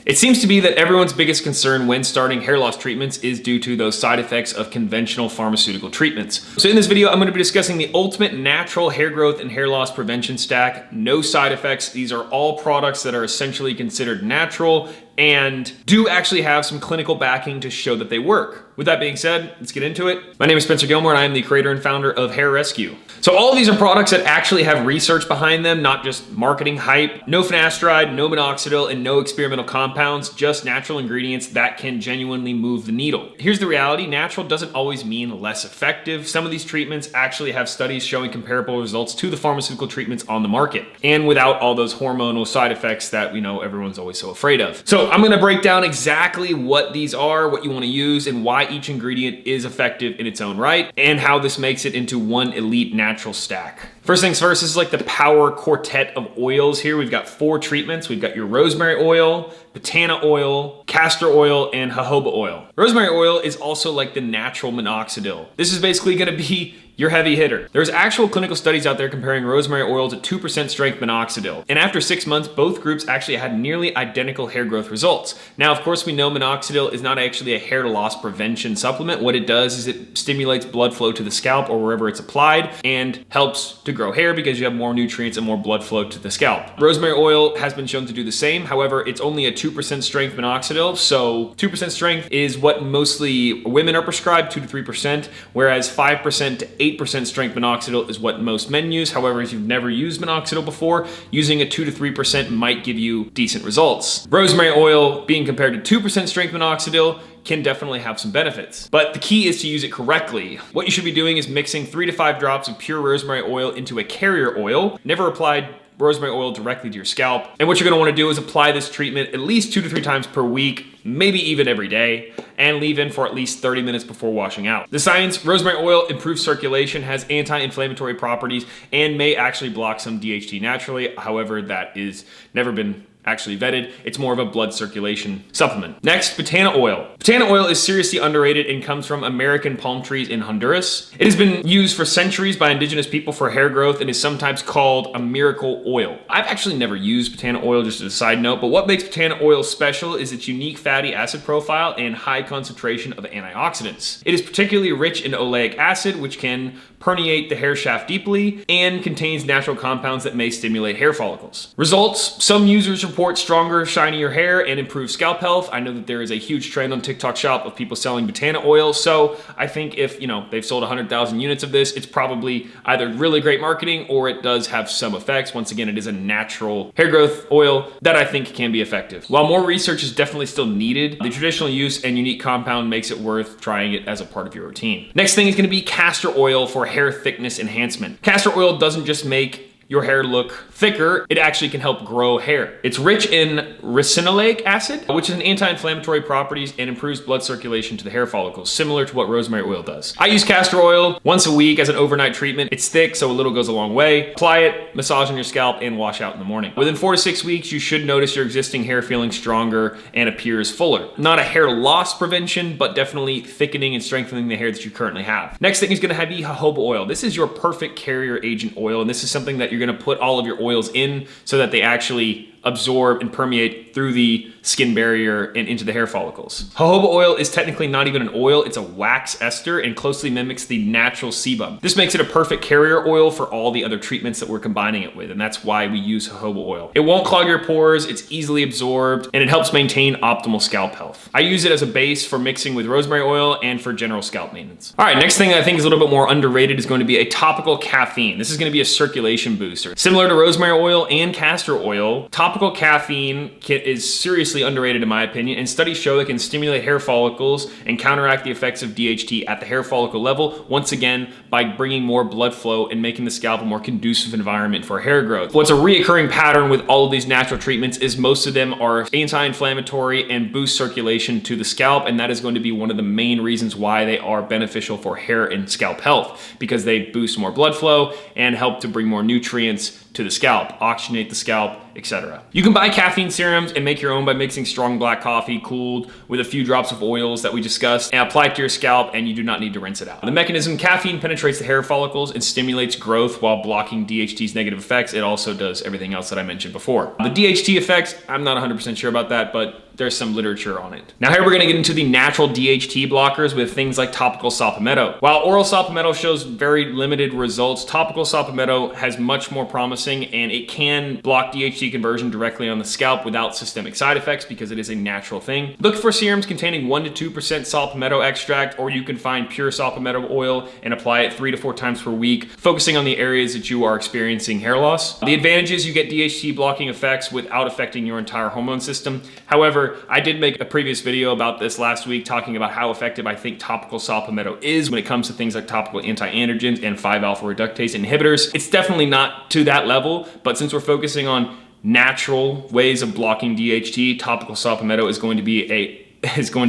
It seems to be that everyone's biggest concern when starting hair loss treatments is due to those side effects of conventional pharmaceutical treatments. So in this video, I'm going to be discussing the ultimate natural hair growth and hair loss prevention stack. No side effects. These are all products that are essentially considered natural and do actually have some clinical backing to show that they work. With that being said, let's get into it. My name is Spencer Gilmore and I am the creator and founder of Hair Rescue. So all of these are products that actually have research behind them, not just marketing hype. No finasteride, no minoxidil, and no experimental compounds, just natural ingredients that can genuinely move the needle. Here's the reality, natural doesn't always mean less effective. Some of these treatments actually have studies showing comparable results to the pharmaceutical treatments on the market, and without all those hormonal side effects that we know everyone's always so afraid of. So I'm gonna break down exactly what these are, what you wanna use, and why each ingredient is effective in its own right, and how this makes it into one elite natural stack. First things first, this is like the power quartet of oils here. We've got 4 treatments. We've got your Rosemary Oil, Batana Oil, Castor Oil, and Jojoba Oil. Rosemary Oil is also like the natural minoxidil. This is basically gonna be your heavy hitter. There's actual clinical studies out there comparing rosemary oil to 2% strength minoxidil. And after 6 months, both groups actually had nearly identical hair growth results. Now, of course, we know minoxidil is not actually a hair loss prevention supplement. What it does is it stimulates blood flow to the scalp or wherever it's applied and helps to grow hair because you have more nutrients and more blood flow to the scalp. Rosemary oil has been shown to do the same. However, it's only a 2% strength minoxidil. So 2% strength is what mostly women are prescribed, 2 to 3%, whereas 5% to 8% strength minoxidil is what most men use. However, if you've never used minoxidil before, using a 2 to 3% might give you decent results. Rosemary oil being compared to 2% strength minoxidil can definitely have some benefits. But the key is to use it correctly. What you should be doing is mixing 3 to 5 drops of pure rosemary oil into a carrier oil. Never apply rosemary oil directly to your scalp. And what you're gonna wanna do is apply this treatment at least 2 to 3 times per week, maybe even every day, and leave in for at least 30 minutes before washing out. The science, rosemary oil improves circulation, has anti-inflammatory properties, and may actually block some DHT naturally. However, that is never been actually vetted. It's more of a blood circulation supplement. Next, Batana Oil. Batana Oil is seriously underrated and comes from American palm trees in Honduras. It has been used for centuries by indigenous people for hair growth and is sometimes called a miracle oil. I've actually never used Batana Oil, just as a side note, but what makes Batana Oil special is its unique fatty acid profile and high concentration of antioxidants. It is particularly rich in oleic acid, which can permeate the hair shaft deeply and contains natural compounds that may stimulate hair follicles. Results, some users report stronger, shinier hair and improved scalp health. I know that there is a huge trend on TikTok Shop of people selling Batana Oil, so I think if they've sold 100,000 units of this, it's probably either really great marketing or it does have some effects. Once again, it is a natural hair growth oil that I think can be effective. While more research is definitely still needed, the traditional use and unique compound makes it worth trying it as a part of your routine. Next thing is gonna be castor oil for hair thickness enhancement. Castor oil doesn't just make your hair look thicker, it actually can help grow hair. It's rich in ricinoleic acid, which is an anti-inflammatory properties and improves blood circulation to the hair follicles, similar to what rosemary oil does. I use castor oil once a week as an overnight treatment. It's thick, so a little goes a long way. Apply it, massage on your scalp, and wash out in the morning. Within 4 to 6 weeks, you should notice your existing hair feeling stronger and appears fuller. Not a hair loss prevention, but definitely thickening and strengthening the hair that you currently have. Next thing is gonna be jojoba oil. This is your perfect carrier agent oil, and this is something that you're gonna put all of your oils in so that they actually absorb and permeate through the skin barrier and into the hair follicles. Jojoba oil is technically not even an oil, it's a wax ester and closely mimics the natural sebum. This makes it a perfect carrier oil for all the other treatments that we're combining it with, and that's why we use jojoba oil. It won't clog your pores, it's easily absorbed, and it helps maintain optimal scalp health. I use it as a base for mixing with rosemary oil and for general scalp maintenance. All right, next thing I think is a little bit more underrated is going to be a topical caffeine. This is going to be a circulation booster. Similar to rosemary oil and castor oil, topical caffeine is seriously underrated in my opinion, and studies show it can stimulate hair follicles and counteract the effects of DHT at the hair follicle level, once again, by bringing more blood flow and making the scalp a more conducive environment for hair growth. What's a reoccurring pattern with all of these natural treatments is most of them are anti-inflammatory and boost circulation to the scalp, and that is going to be one of the main reasons why they are beneficial for hair and scalp health, because they boost more blood flow and help to bring more nutrients to the scalp, oxygenate the scalp, etc. You can buy caffeine serums and make your own by mixing strong black coffee cooled with a few drops of oils that we discussed and apply it to your scalp, and you do not need to rinse it out. The mechanism: caffeine penetrates the hair follicles and stimulates growth while blocking DHT's negative effects. It also does everything else that I mentioned before. The DHT effects, I'm not 100% sure about that, but there's some literature on it. Now here we're gonna get into the natural DHT blockers with things like topical Sopame. While oral Sopame shows very limited results, topical Sopame has much more promising, and it can block DHT conversion directly on the scalp without systemic side effects because it is a natural thing. Look for serums containing 1 to 2% Sopame extract, or you can find pure Sopame oil and apply it 3 to 4 times per week, focusing on the areas that you are experiencing hair loss. The advantage is you get DHT blocking effects without affecting your entire hormone system. However, I did make a previous video about this last week talking about how effective I think topical Sopame is when it comes to things like topical anti-androgens and 5-alpha reductase inhibitors. It's definitely not to that level, but since we're focusing on natural ways of blocking DHT, topical Sopame is going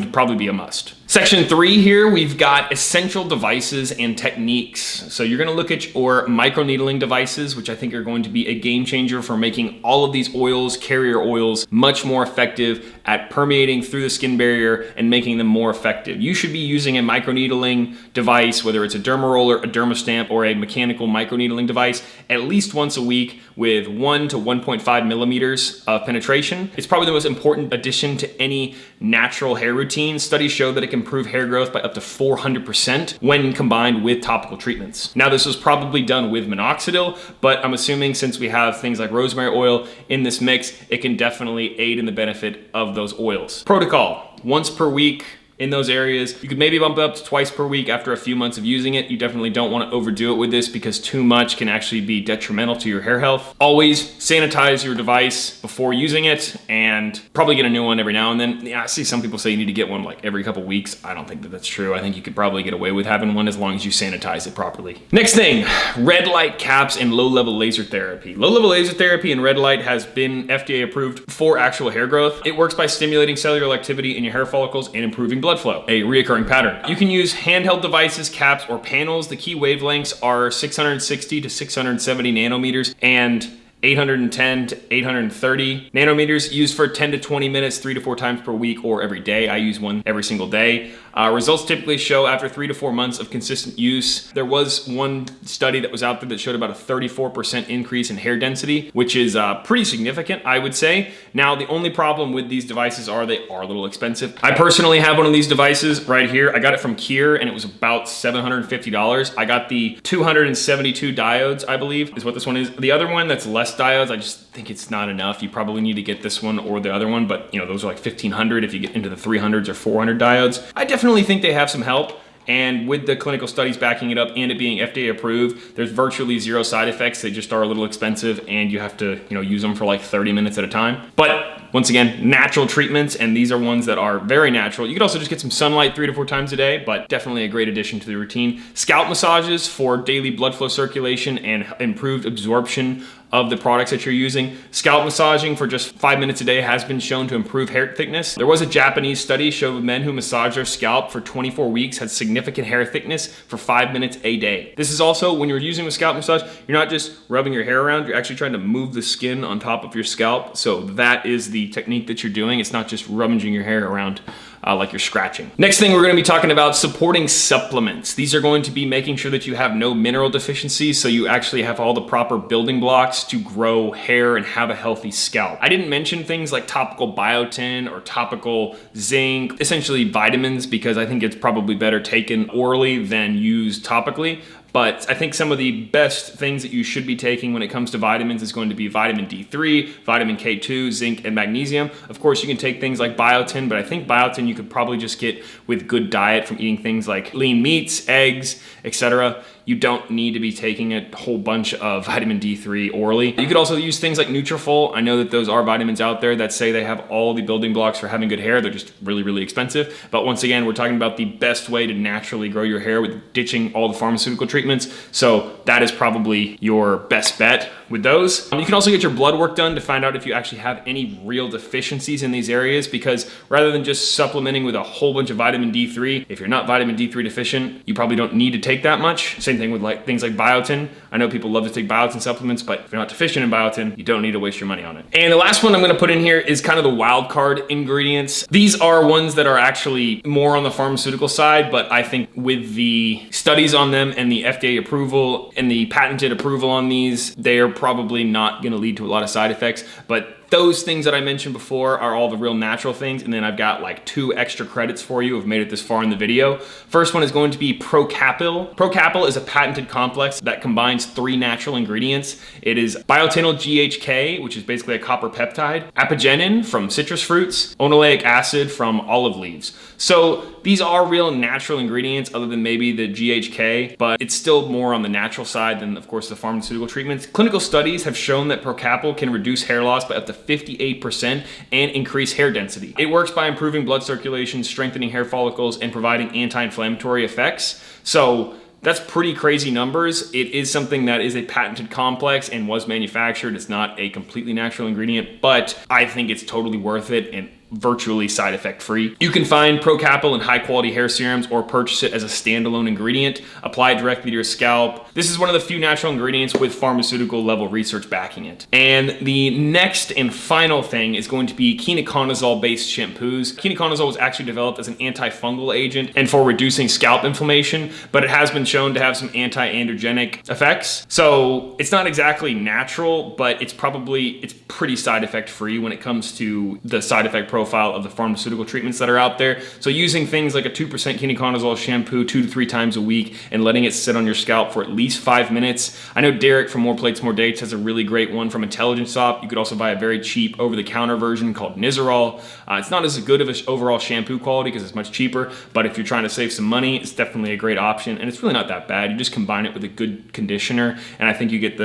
to probably be a must. Section 3 here, we've got essential devices and techniques. So you're gonna look at your microneedling devices, which I think are going to be a game changer for making all of these oils, carrier oils, much more effective at permeating through the skin barrier and making them more effective. You should be using a microneedling device, whether it's a derma roller, a derma stamp, or a mechanical microneedling device, at least once a week with 1 to 1.5 millimeters of penetration. It's probably the most important addition to any natural hair routine. Studies show that it can improve hair growth by up to 400% when combined with topical treatments. Now, this was probably done with minoxidil, but I'm assuming since we have things like rosemary oil in this mix, it can definitely aid in the benefit of those oils. Protocol: once per week in those areas. You could maybe bump it up to twice per week after a few months of using it. You definitely don't want to overdo it with this because too much can actually be detrimental to your hair health. Always sanitize your device before using it, and probably get a new one every now and then. Yeah, I see some people say you need to get one like every couple weeks. I don't think that that's true. I think you could probably get away with having one as long as you sanitize it properly. Next thing, red light caps and low-level laser therapy. Low-level laser therapy and red light has been FDA approved for actual hair growth. It works by stimulating cellular activity in your hair follicles and improving blood flow, a reoccurring pattern. You can use handheld devices, caps, or panels. The key wavelengths are 660 to 670 nanometers and 810 to 830 nanometers, used for 10 to 20 minutes, 3 to 4 times per week or every day. I use one every single day. Results typically show after 3 to 4 months of consistent use. There was one study that was out there that showed about a 34% increase in hair density, which is pretty significant, I would say. Now, the only problem with these devices are they are a little expensive. I personally have one of these devices right here. I got it from Kier and it was about $750. I got the 272 diodes, I believe, is what this one is. The other one that's less diodes, I just think it's not enough. You probably need to get this one or the other one, but you know, those are like 1500 if you get into the 300s or 400 diodes. I definitely think they have some help. And with the clinical studies backing it up and it being FDA approved, there's virtually zero side effects. They just are a little expensive and you have to, use them for like 30 minutes at a time. But once again, natural treatments, and these are ones that are very natural. You could also just get some sunlight 3 to 4 times a day, but definitely a great addition to the routine. Scalp massages for daily blood flow circulation and improved absorption of the products that you're using. Scalp massaging for just 5 minutes a day has been shown to improve hair thickness. There was a Japanese study showed men who massage their scalp for 24 weeks had significant hair thickness for 5 minutes a day. This is also, when you're using a scalp massage, you're not just rubbing your hair around, you're actually trying to move the skin on top of your scalp. So that is the technique that you're doing. It's not just rummaging your hair around like you're scratching. Next thing we're going to be talking about, supporting supplements. These are going to be making sure that you have no mineral deficiencies, so you actually have all the proper building blocks to grow hair and have a healthy scalp. I didn't mention things like topical biotin or topical zinc, essentially vitamins, because I think it's probably better taken orally than used topically. But I think some of the best things that you should be taking when it comes to vitamins is going to be vitamin D3, vitamin K2, zinc, and magnesium. Of course, you can take things like biotin, but I think biotin you could probably just get with good diet from eating things like lean meats, eggs, etc. You don't need to be taking a whole bunch of vitamin D3 orally. You could also use things like Nutrafol. I know that those are vitamins out there that say they have all the building blocks for having good hair. They're just really, really expensive. But once again, we're talking about the best way to naturally grow your hair with ditching all the pharmaceutical treatments. So that is probably your best bet with those. You can also get your blood work done to find out if you actually have any real deficiencies in these areas, because rather than just supplementing with a whole bunch of vitamin D3, if you're not vitamin D3 deficient, you probably don't need to take that much. Same thing with things like biotin. I know people love to take biotin supplements, but if you're not deficient in biotin, you don't need to waste your money on it. And the last one I'm going to put in here is kind of the wild card ingredients. These are ones that are actually more on the pharmaceutical side, but I think with the studies on them and the FDA approval and the patented approval on these, they are probably not going to lead to a lot of side effects. But those things that I mentioned before are all the real natural things, and then I've got like 2 extra credits for you who have made it this far in the video. First one is going to be Procapil. Procapil is a patented complex that combines 3 natural ingredients. It is biotinyl GHK, which is basically a copper peptide, apigenin from citrus fruits, onoleic acid from olive leaves. So these are real natural ingredients other than maybe the GHK, but it's still more on the natural side than, of course, the pharmaceutical treatments. Clinical studies have shown that Procapil can reduce hair loss by up to 58% and increase hair density. It works by improving blood circulation, strengthening hair follicles, and providing anti-inflammatory effects. So that's pretty crazy numbers. It is something that is a patented complex and was manufactured. It's not a completely natural ingredient, but I think it's totally worth it and virtually side effect free. You can find Procapil in high quality hair serums or purchase it as a standalone ingredient. Apply it directly to your scalp. This is one of the few natural ingredients with pharmaceutical level research backing it. And the next and final thing is going to be ketoconazole based shampoos. Ketoconazole was actually developed as an antifungal agent and for reducing scalp inflammation, but it has been shown to have some anti-androgenic effects. So it's not exactly natural, but it's pretty side effect free when it comes to the side effect profile of the pharmaceutical treatments that are out there. So using things like a 2% ketoconazole shampoo 2 to 3 times a week and letting it sit on your scalp for at least 5 minutes. I know Derek from More Plates, More Dates has a really great one from Intelligence Shop. You could also buy a very cheap over-the-counter version called Nizoral. It's not as good of an overall shampoo quality because it's much cheaper, but if you're trying to save some money, it's definitely a great option, and it's really not that bad. You just combine it with a good conditioner, and I think you get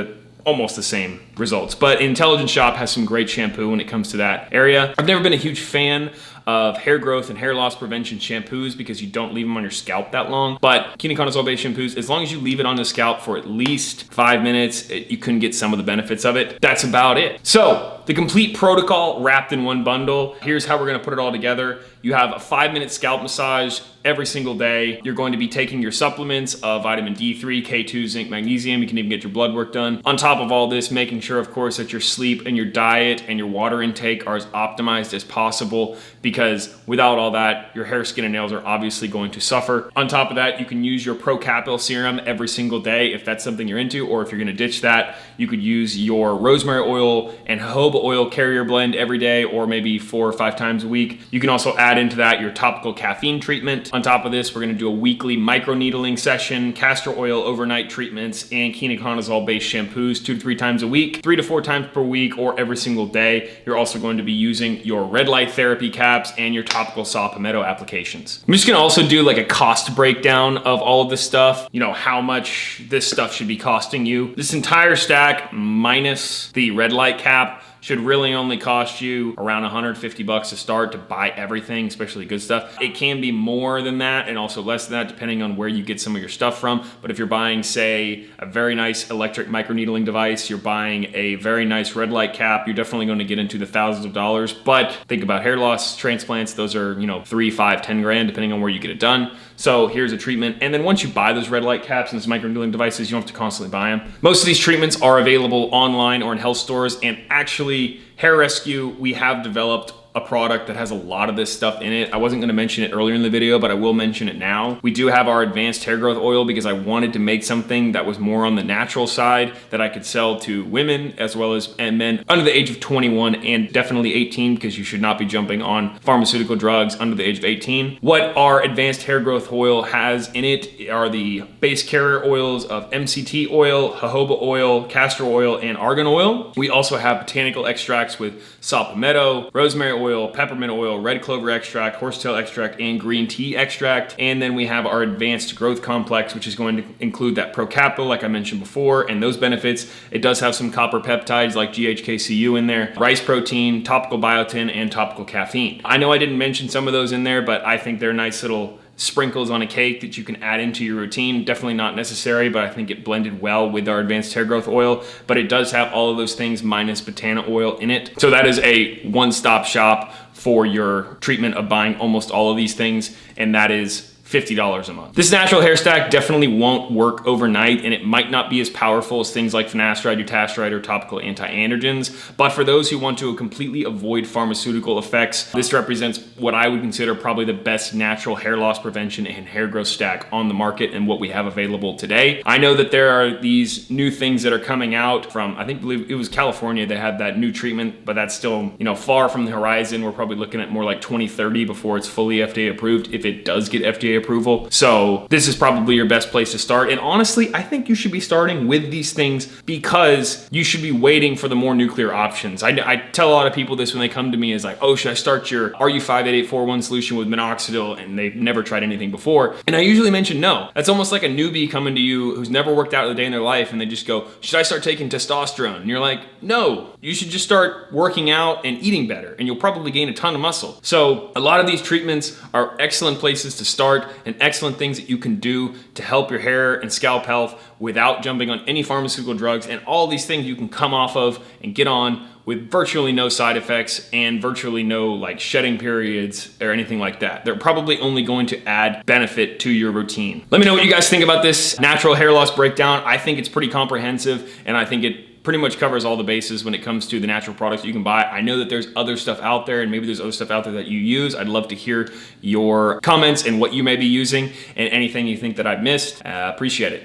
almost the same results. But Intelligence Shop has some great shampoo when it comes to that area. I've never been a huge fan of hair growth and hair loss prevention shampoos because you don't leave them on your scalp that long. But ketoconazole based shampoos, as long as you leave it on the scalp for at least 5 minutes, you can get some of the benefits of it. That's about it. So the complete protocol wrapped in one bundle. Here's how we're gonna put it all together. You have a 5-minute scalp massage every single day. You're going to be taking your supplements of vitamin D3, K2, zinc, magnesium. You can even get your blood work done. On top of all this, making sure, of course, that your sleep and your diet and your water intake are as optimized as possible, because without all that, your hair, skin, and nails are obviously going to suffer. On top of that, you can use your Procapil serum every single day if that's something you're into, or if you're gonna ditch that, you could use your Rosemary Oil and Hoba Oil carrier blend every day, or maybe 4 or 5 times a week. You can also add into that your topical caffeine treatment. On top of this, we're gonna do a weekly microneedling session, castor oil overnight treatments, and ketoconazole based shampoos 2 to 3 times a week, 3 to 4 times per week, or every single day. You're also going to be using your red light therapy caps and your topical Sopame applications. I'm just gonna also do like a cost breakdown of all of this stuff, you know, how much this stuff should be costing you. This entire stack minus the red light cap should really only cost you around $150 to start to buy everything, especially good stuff. It can be more than that and also less than that depending on where you get some of your stuff from. But if you're buying, say, a very nice electric microneedling device, you're buying a very nice red light cap, you're definitely going to get into the thousands of dollars. But think about hair loss transplants, those are, you know, 3, 5, 10 grand depending on where you get it done. So here's a treatment. And then once you buy those red light caps and those microneedling devices, you don't have to constantly buy them. Most of these treatments are available online or in health stores, and actually Hair Rescue, we have developed a product that has a lot of this stuff in it. I wasn't gonna mention it earlier in the video, but I will mention it now. We do have our advanced hair growth oil because I wanted to make something that was more on the natural side that I could sell to women as well as men under the age of 21 and definitely 18, because you should not be jumping on pharmaceutical drugs under the age of 18. What our advanced hair growth oil has in it are the base carrier oils of MCT oil, jojoba oil, castor oil, and argan oil. We also have botanical extracts with Sopame, rosemary oil, peppermint oil, red clover extract, horsetail extract, and green tea extract. And then we have our advanced growth complex, which is going to include that Procapil, like I mentioned before, and those benefits. It does have some copper peptides like GHKCU in there, rice protein, topical biotin, and topical caffeine. I know I didn't mention some of those in there, but I think they're nice little sprinkles on a cake that you can add into your routine. Definitely not necessary, but I think it blended well with our advanced hair growth oil. But it does have all of those things minus Batana oil in it. So that is a one-stop shop for your treatment of buying almost all of these things, and that is $50 a month. This natural hair stack definitely won't work overnight, and it might not be as powerful as things like finasteride, dutasteride, or topical anti-androgens, but for those who want to completely avoid pharmaceutical effects, this represents what I would consider probably the best natural hair loss prevention and hair growth stack on the market and what we have available today. I know that there are these new things that are coming out from, I believe it was California, they had that new treatment, but that's still, far from the horizon. We're probably looking at more like 2030 before it's fully FDA approved, if it does get FDA approval. So this is probably your best place to start. And honestly, I think you should be starting with these things because you should be waiting for the more nuclear options. I tell a lot of people this when they come to me is like, oh, should I start your RU58841 solution with minoxidil? And they've never tried anything before. And I usually mention no. That's almost like a newbie coming to you who's never worked out a day in their life and they just go, should I start taking testosterone? And you're like, no, you should just start working out and eating better and you'll probably gain a ton of muscle. So a lot of these treatments are excellent places to start and excellent things that you can do to help your hair and scalp health without jumping on any pharmaceutical drugs, and all these things you can come off of and get on with virtually no side effects and virtually no like shedding periods or anything like that. They're probably only going to add benefit to your routine. Let me know what you guys think about this natural hair loss breakdown. I think it's pretty comprehensive and I think it pretty much covers all the bases when it comes to the natural products you can buy. I know that there's other stuff out there and maybe there's other stuff out there that you use. I'd love to hear your comments and what you may be using and anything you think that I've missed. Appreciate it.